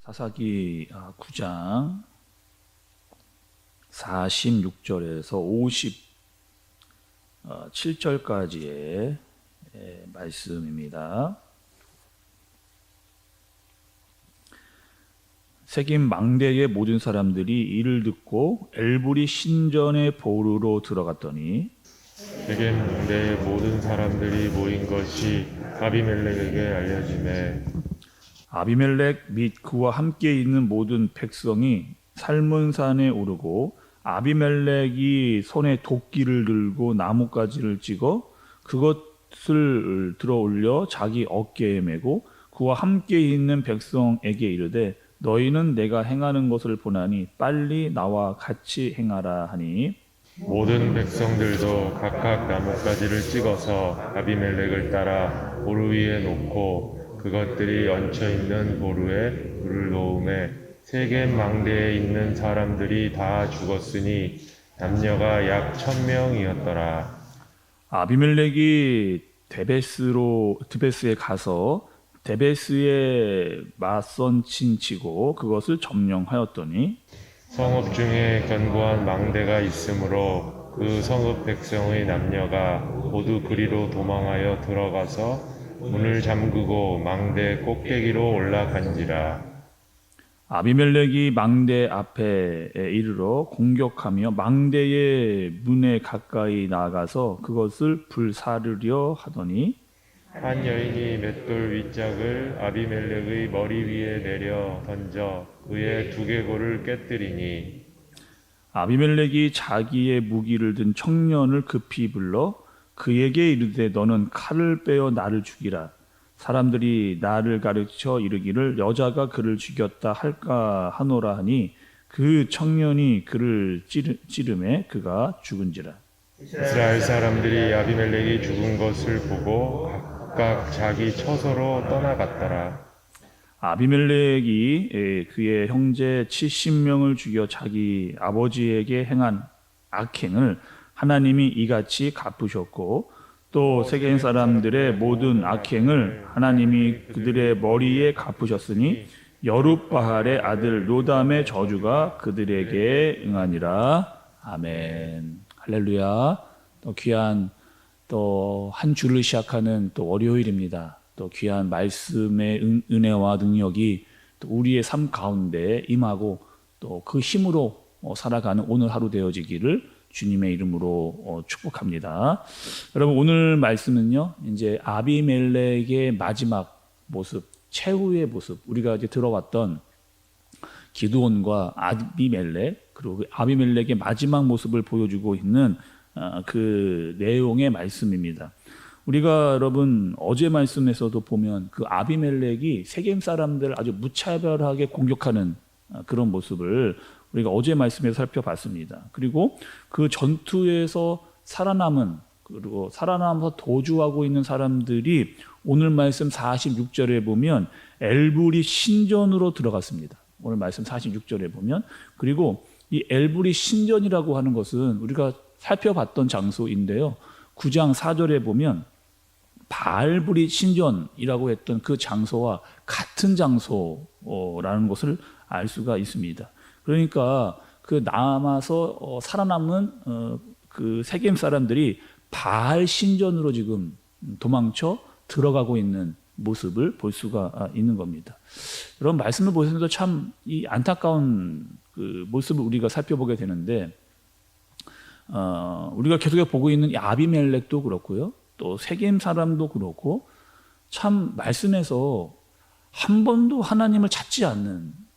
사사기 9장 46절에서 57절까지의 말씀입니다. 세겜 망대의 모든 사람들이 이를 듣고 엘불이 신전의 보루로 들어갔더니 세겜 망대의 모든 사람들이 모인 것이 아비멜렉에게 알려지매 아비멜렉 및 그와 함께 있는 모든 백성이 살몬산에 오르고 아비멜렉이 손에 도끼를 들고 나뭇가지를 찍어 그것을 들어 올려 자기 어깨에 메고 그와 함께 있는 백성에게 이르되 너희는 내가 행하는 것을 보나니 빨리 나와 같이 행하라 하니 모든 백성들도 각각 나뭇가지를 찍어서 아비멜렉을 따라 보루 위에 놓고 그것들이 얹혀 있는 보루에 불을 놓음에 세겜 망대에 있는 사람들이 다 죽었으니 남녀가 약 1000명이었더라. 아비멜렉이 드베스에 가서 데베스에 맞선 친치고 그것을 점령하였더니 성읍 중에 견고한 망대가 있으므로 그 성읍 백성의 남녀가 모두 그리로 도망하여 들어가서 문을 잠그고 망대 꼭대기로 올라간지라. 아비멜렉이 망대 앞에 이르러 공격하며 망대의 문에 가까이 나가서 그것을 불사르려 하더니 한 여인이 맷돌 윗짝을 아비멜렉의 머리 위에 내려 던져 그의 두개골을 깨뜨리니 아비멜렉이 자기의 무기를 든 청년을 급히 불러 그에게 이르되 너는 칼을 빼어 나를 죽이라. 사람들이 나를 가르쳐 이르기를 여자가 그를 죽였다 할까 하노라 하니 그 청년이 그를 찌르매 그가 죽은지라. 이스라엘 사람들이 아비멜렉이 죽은 것을 보고 각각 자기 처소로 떠나갔더라. 아비멜렉이 그의 형제 70명을 죽여 자기 아버지에게 행한 악행을 하나님이 이같이 갚으셨고 또 세겜 사람들의 모든 악행을 하나님이 그들의 머리에 갚으셨으니 여룻바알의 아들 요담의 저주가 그들에게 응하니라. 아멘. 할렐루야. 또 귀한 또 한 주를 시작하는 또 월요일입니다. 또 귀한 말씀의 은혜와 능력이 또 우리의 삶 가운데 임하고 또 그 힘으로 살아가는 오늘 하루 되어지기를 주님의 이름으로 축복합니다. 여러분 오늘 말씀은요, 이제 아비멜렉의 마지막 모습, 최후의 모습, 우리가 이제 들어왔던 기드온과 아비멜렉, 그리고 그 아비멜렉의 마지막 모습을 보여주고 있는 그 내용의 말씀입니다. 우리가 여러분 어제 말씀에서도 보면 그 아비멜렉이 세겜 사람들을 아주 무차별하게 공격하는 그런 모습을 우리가 어제 말씀에서 살펴봤습니다. 그리고 그 전투에서 그리고 살아남아서 도주하고 있는 사람들이 오늘 말씀 46절에 보면 엘불이 신전으로 들어갔습니다. 오늘 말씀 46절에 보면, 그리고 이 엘불이 신전이라고 하는 것은 우리가 살펴봤던 장소인데요. 9장 4절에 보면 바알불이 신전이라고 했던 그 장소와 같은 장소라는 것을 알 수가 있습니다. 그러니까 그 남아서 살아남은 그 세겜 사람들이 바알 신전으로 지금 도망쳐 들어가고 있는 모습을 볼 수가 있는 겁니다. 여러분 말씀을 보시면서 참 이 안타까운 그 모습을 우리가 살펴보게 되는데, 우리가 계속 보고 있는 이 아비멜렉도 그렇고요, 또 세겜 사람도 그렇고, 참 말씀에서 한 번도 하나님을 찾지 않는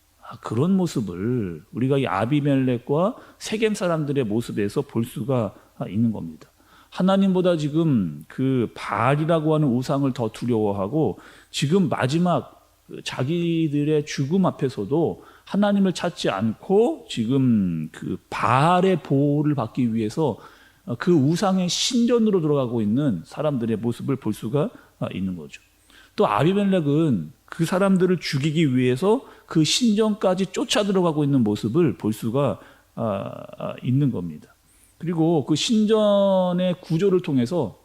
그런 모습을 우리가 이 아비멜렉과 세겜 사람들의 모습에서 볼 수가 있는 겁니다. 하나님보다 지금 그 바알이라고 하는 우상을 더 두려워하고, 지금 마지막 자기들의 죽음 앞에서도 하나님을 찾지 않고 지금 그 바알의 보호를 받기 위해서 그 우상의 신전으로 들어가고 있는 사람들의 모습을 볼 수가 있는 거죠. 또 아비멜렉은 그 사람들을 죽이기 위해서 그 신전까지 쫓아 들어가고 있는 모습을 볼 수가 있는 겁니다. 그리고 그 신전의 구조를 통해서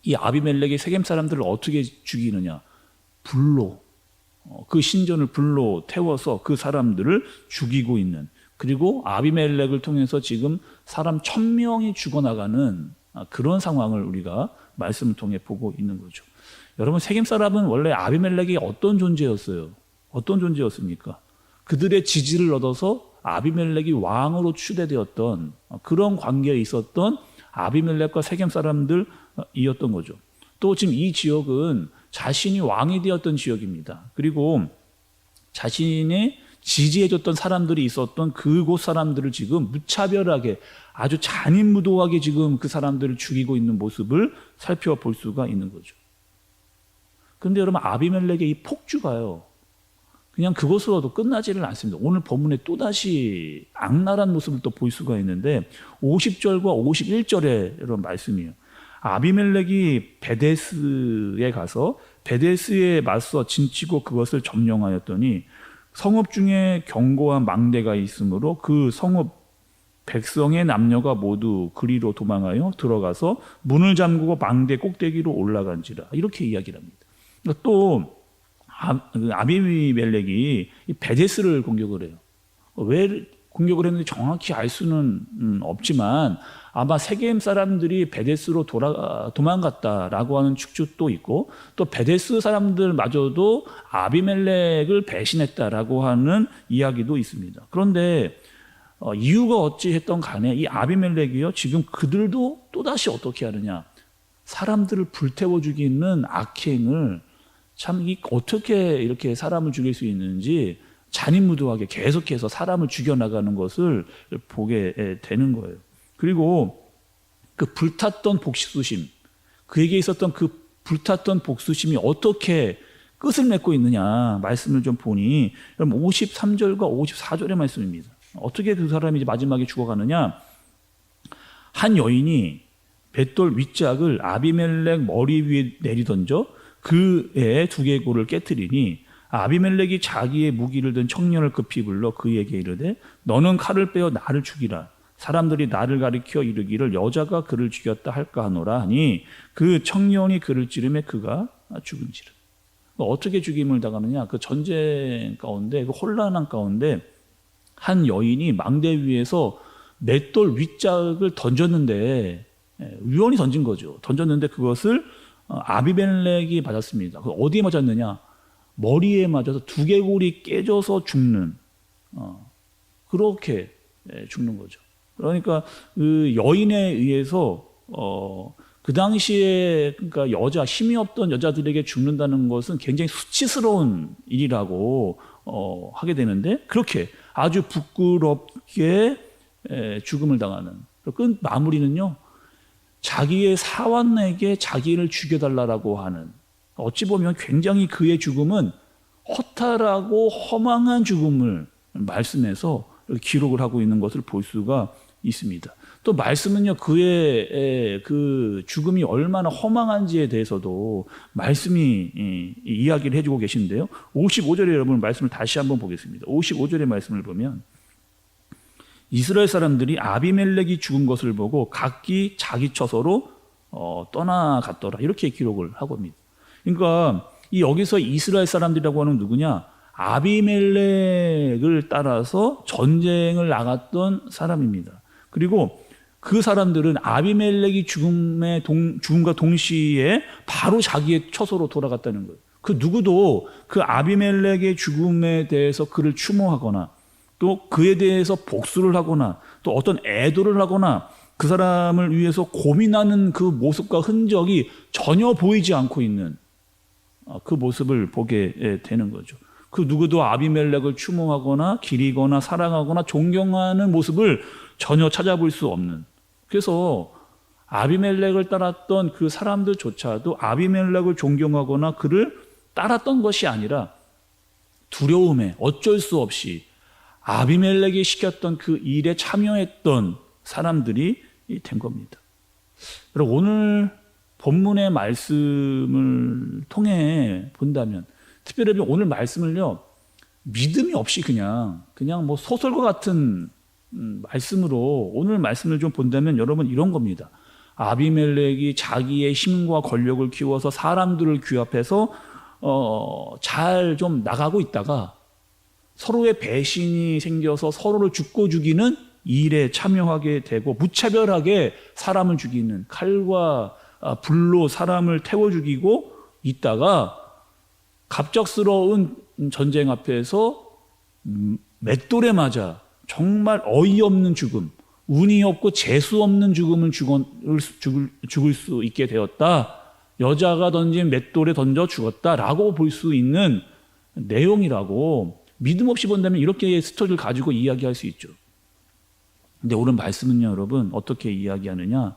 이 아비멜렉이 세겜 사람들을 어떻게 죽이느냐? 불로 그 신전을 불로 태워서 그 사람들을 죽이고 있는, 그리고 아비멜렉을 통해서 지금 사람 1000명이 죽어나가는 그런 상황을 우리가 말씀을 통해 보고 있는 거죠. 여러분, 세겜 사람은 원래 아비멜렉이 어떤 존재였어요? 어떤 존재였습니까? 그들의 지지를 얻어서 아비멜렉이 왕으로 추대되었던 그런 관계에 있었던 아비멜렉과 세겜 사람들이었던 거죠. 또 지금 이 지역은 자신이 왕이 되었던 지역입니다. 그리고 자신의 지지해줬던 사람들이 있었던 그곳 사람들을 지금 무차별하게 아주 잔인무도하게 지금 그 사람들을 죽이고 있는 모습을 살펴볼 수가 있는 거죠. 그런데 여러분, 아비멜렉의 이 폭주가요, 그냥 그것으로도 끝나지를 않습니다. 오늘 본문에 또다시 악랄한 모습을 또 볼 수가 있는데 50절과 51절에 이런 말씀이에요. 아비멜렉이 베데스에 가서 베데스에 맞서 진치고 그것을 점령하였더니 성읍 중에 견고한 망대가 있으므로 그 성읍 백성의 남녀가 모두 그리로 도망하여 들어가서 문을 잠그고 망대 꼭대기로 올라간지라, 이렇게 이야기를 합니다. 또 아비멜렉이 베데스를 공격을 해요. 왜 공격을 했는지 정확히 알 수는 없지만 아마 세겜 사람들이 베데스로 도망갔다라고 하는 축주도 있고, 또 베데스 사람들마저도 아비멜렉을 배신했다라고 하는 이야기도 있습니다. 그런데 이유가 어찌했던 간에 이 아비멜렉이요, 지금 그들도 또다시 어떻게 하느냐, 사람들을 불태워 죽이는 악행을, 참 어떻게 이렇게 사람을 죽일 수 있는지 잔인무도하게 계속해서 사람을 죽여나가는 것을 보게 되는 거예요. 그리고 그 불탔던 복수심, 그에게 있었던 그 불탔던 복수심이 어떻게 끝을 맺고 있느냐 말씀을 좀 보니, 여러분 53절과 54절의 말씀입니다. 어떻게 그 사람이 마지막에 죽어가느냐, 한 여인이 맷돌 윗짝을 아비멜렉 머리 위에 내리던져 그의 두개골을 깨뜨리니 아비멜렉이 자기의 무기를 든 청년을 급히 불러 그에게 이르되 너는 칼을 빼어 나를 죽이라. 사람들이 나를 가리켜 이르기를 여자가 그를 죽였다 할까 하노라 하니 그 청년이 그를 찌르매 그가 죽은지라. 어떻게 죽임을 당하느냐, 그 전쟁 가운데, 그 혼란한 가운데 한 여인이 망대 위에서 맷돌 윗짝을 던졌는데, 유언이 던진 거죠. 던졌는데 그것을 아비멜렉이 맞았습니다. 어디에 맞았느냐, 머리에 맞아서 두개골이 깨져서 죽는, 그렇게 죽는 거죠. 그러니까 그 여인에 의해서 그 당시에, 그러니까 힘이 없던 여자들에게 죽는다는 것은 굉장히 수치스러운 일이라고 하게 되는데, 그렇게 아주 부끄럽게 죽음을 당하는, 그 마무리는요, 자기의 사환에게 자기를 죽여달라고 하는, 어찌 보면 굉장히 그의 죽음은 허탈하고 허망한 죽음을 말씀해서 기록을 하고 있는 것을 볼 수가 있습니다. 또 말씀은요, 그의 그 죽음이 얼마나 허망한지에 대해서도 말씀이 이야기를 해주고 계신데요. 55절에 여러분 말씀을 다시 한번 보겠습니다. 55절의 말씀을 보면 이스라엘 사람들이 아비멜렉이 죽은 것을 보고 각기 자기 처소로 떠나갔더라, 이렇게 기록을 하고 있습니다. 그러니까 이 여기서 이스라엘 사람들이라고 하는 누구냐, 아비멜렉을 따라서 전쟁을 나갔던 사람입니다. 그리고 그 사람들은 아비멜렉이 죽음과 동시에 바로 자기의 처소로 돌아갔다는 거예요. 그 누구도 그 아비멜렉의 죽음에 대해서 그를 추모하거나 또 그에 대해서 복수를 하거나 또 어떤 애도를 하거나 그 사람을 위해서 고민하는 그 모습과 흔적이 전혀 보이지 않고 있는 그 모습을 보게 되는 거죠. 그 누구도 아비멜렉을 추모하거나 기리거나 사랑하거나 존경하는 모습을 전혀 찾아볼 수 없는, 그래서 아비멜렉을 따랐던 그 사람들조차도 아비멜렉을 존경하거나 그를 따랐던 것이 아니라 두려움에 어쩔 수 없이 아비멜렉이 시켰던 그 일에 참여했던 사람들이 된 겁니다. 여러분, 오늘 본문의 말씀을 통해 본다면, 특별히 오늘 말씀을요, 믿음이 없이 그냥 뭐 소설과 같은 말씀으로 오늘 말씀을 좀 본다면 여러분 이런 겁니다. 아비멜렉이 자기의 힘과 권력을 키워서 사람들을 규합해서 잘 좀 나가고 있다가 서로의 배신이 생겨서 서로를 죽고 죽이는 일에 참여하게 되고 무차별하게 사람을 죽이는 칼과 불로 사람을 태워 죽이고 있다가 갑작스러운 전쟁 앞에서 맷돌에 맞아 정말 어이없는 죽음, 운이 없고 재수 없는 죽음을 죽을 수 있게 되었다. 여자가 던진 맷돌에 던져 죽었다라고 볼 수 있는 내용이라고 믿음 없이 본다면 이렇게 스토리를 가지고 이야기할 수 있죠. 근데 오늘 말씀은요, 여러분, 어떻게 이야기하느냐?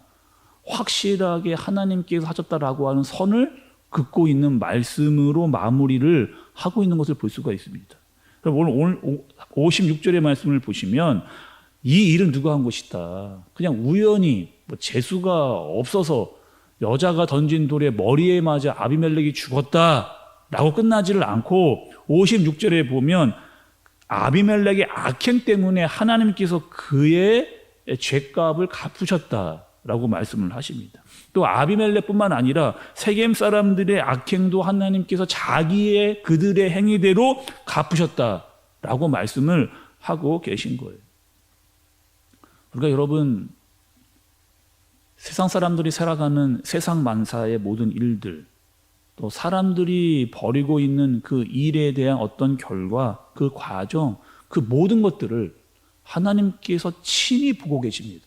확실하게 하나님께서 하셨다라고 하는 선을 긋고 있는 말씀으로 마무리를 하고 있는 것을 볼 수가 있습니다. 오늘 56절의 말씀을 보시면 이 일은 누가 한 것이다. 그냥 우연히 재수가 없어서 여자가 던진 돌에 머리에 맞아 아비멜렉이 죽었다라고 끝나지를 않고 56절에 보면 아비멜렉의 악행 때문에 하나님께서 그의 죄값을 갚으셨다라고 말씀을 하십니다. 또 아비멜렉뿐만 아니라 세겜 사람들의 악행도 하나님께서 자기의 그들의 행위대로 갚으셨다라고 말씀을 하고 계신 거예요. 그러니까 여러분, 세상 사람들이 살아가는 세상 만사의 모든 일들, 또 사람들이 벌이고 있는 그 일에 대한 어떤 결과, 그 과정, 그 모든 것들을 하나님께서 친히 보고 계십니다.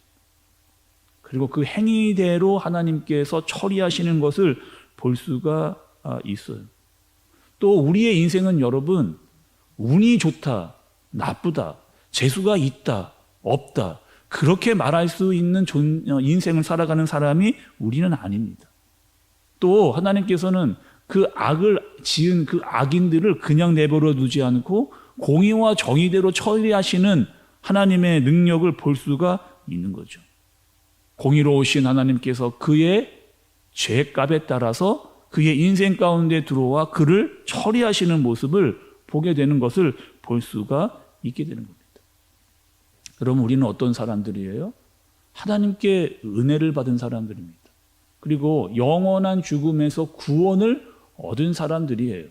그리고 그 행위대로 하나님께서 처리하시는 것을 볼 수가 있어요. 또 우리의 인생은 여러분, 운이 좋다, 나쁘다, 재수가 있다, 없다, 그렇게 말할 수 있는 인생을 살아가는 사람이 우리는 아닙니다. 또 하나님께서는 그 악을 지은 그 악인들을 그냥 내버려 두지 않고 공의와 정의대로 처리하시는 하나님의 능력을 볼 수가 있는 거죠. 공의로우신 하나님께서 그의 죄값에 따라서 그의 인생 가운데 들어와 그를 처리하시는 모습을 보게 되는 것을 볼 수가 있게 되는 겁니다. 그럼 우리는 어떤 사람들이에요? 하나님께 은혜를 받은 사람들입니다. 그리고 영원한 죽음에서 구원을 얻은 사람들이에요.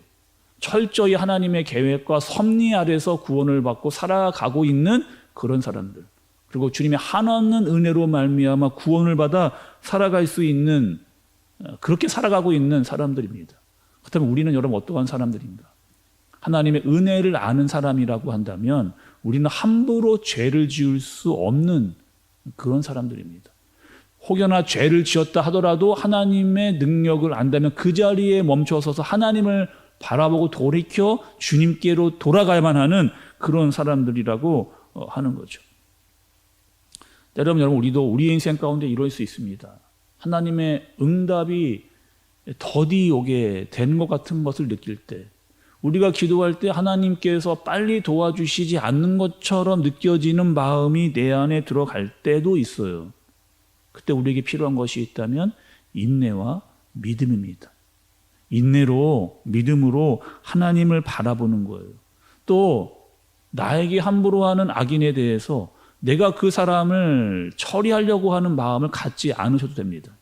철저히 하나님의 계획과 섭리 아래서 구원을 받고 살아가고 있는 그런 사람들. 그리고 주님의 한없는 은혜로 말미암아 구원을 받아 살아갈 수 있는, 그렇게 살아가고 있는 사람들입니다. 그렇다면 우리는 여러분 어떠한 사람들인가? 하나님의 은혜를 아는 사람이라고 한다면 우리는 함부로 죄를 지을 수 없는 그런 사람들입니다. 혹여나 죄를 지었다 하더라도 하나님의 능력을 안다면 그 자리에 멈춰서서 하나님을 바라보고 돌이켜 주님께로 돌아가야만 하는 그런 사람들이라고 하는 거죠. 여러분, 우리도 우리의 인생 가운데 이럴 수 있습니다. 하나님의 응답이 더디 오게 된 것 같은 것을 느낄 때, 우리가 기도할 때 하나님께서 빨리 도와주시지 않는 것처럼 느껴지는 마음이 내 안에 들어갈 때도 있어요. 그때 우리에게 필요한 것이 있다면 인내와 믿음입니다. 인내로, 믿음으로 하나님을 바라보는 거예요. 또 나에게 함부로 하는 악인에 대해서 내가 그 사람을 처리하려고 하는 마음을 갖지 않으셔도 됩니다.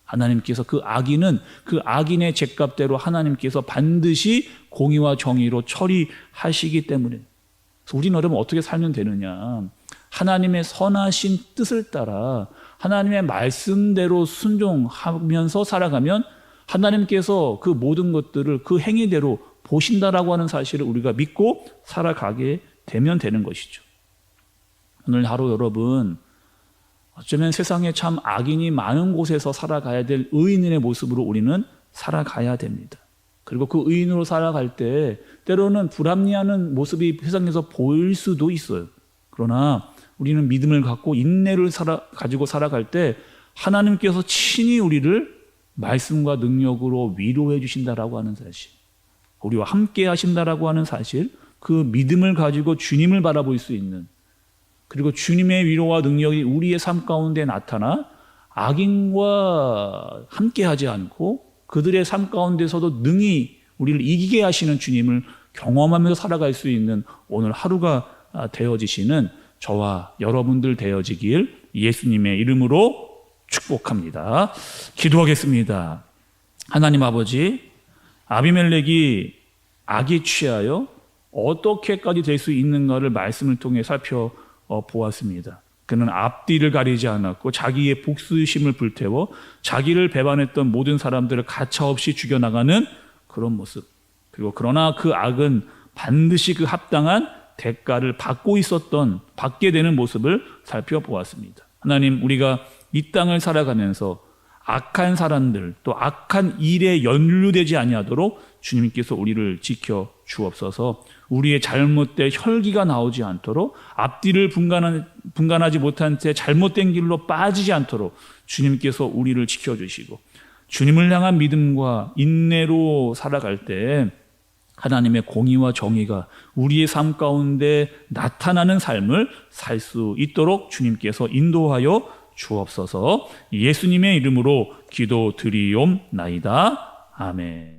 하나님께서 그 악인은 그 악인의 죄값대로 하나님께서 반드시 공의와 정의로 처리하시기 때문에. 그래서 우리는 여러분 어떻게 살면 되느냐? 하나님의 선하신 뜻을 따라 하나님의 말씀대로 순종하면서 살아가면 하나님께서 그 모든 것들을 그 행위대로 보신다라고 하는 사실을 우리가 믿고 살아가게 되면 되는 것이죠. 오늘 하루 여러분, 어쩌면 세상에 참 악인이 많은 곳에서 살아가야 될 의인의 모습으로 우리는 살아가야 됩니다. 그리고 그 의인으로 살아갈 때 때로는 불합리하는 모습이 세상에서 보일 수도 있어요. 그러나 우리는 믿음을 갖고 인내를 가지고 살아갈 때 하나님께서 친히 우리를 말씀과 능력으로 위로해 주신다라고 하는 사실, 우리와 함께 하신다라고 하는 사실, 그 믿음을 가지고 주님을 바라볼 수 있는, 그리고 주님의 위로와 능력이 우리의 삶 가운데 나타나 악인과 함께하지 않고 그들의 삶 가운데서도 능히 우리를 이기게 하시는 주님을 경험하면서 살아갈 수 있는 오늘 하루가 되어지시는 저와 여러분들 되어지길 예수님의 이름으로 축복합니다. 기도하겠습니다. 하나님 아버지, 아비멜렉이 악에 취하여 어떻게까지 될 수 있는가를 말씀을 통해 살펴보았습니다. 그는 앞뒤를 가리지 않았고 자기의 복수심을 불태워 자기를 배반했던 모든 사람들을 가차없이 죽여나가는 그런 모습. 그리고 그러나 그 악은 반드시 그 합당한 대가를 받게 되는 모습을 살펴보았습니다. 하나님, 우리가 이 땅을 살아가면서 악한 사람들 또 악한 일에 연루되지 아니하도록 주님께서 우리를 지켜 주옵소서. 우리의 잘못된 혈기가 나오지 않도록 앞뒤를 분간하지 못한 채 잘못된 길로 빠지지 않도록 주님께서 우리를 지켜주시고 주님을 향한 믿음과 인내로 살아갈 때 하나님의 공의와 정의가 우리의 삶 가운데 나타나는 삶을 살 수 있도록 주님께서 인도하여 주옵소서. 예수님의 이름으로 기도드리옵나이다. 아멘.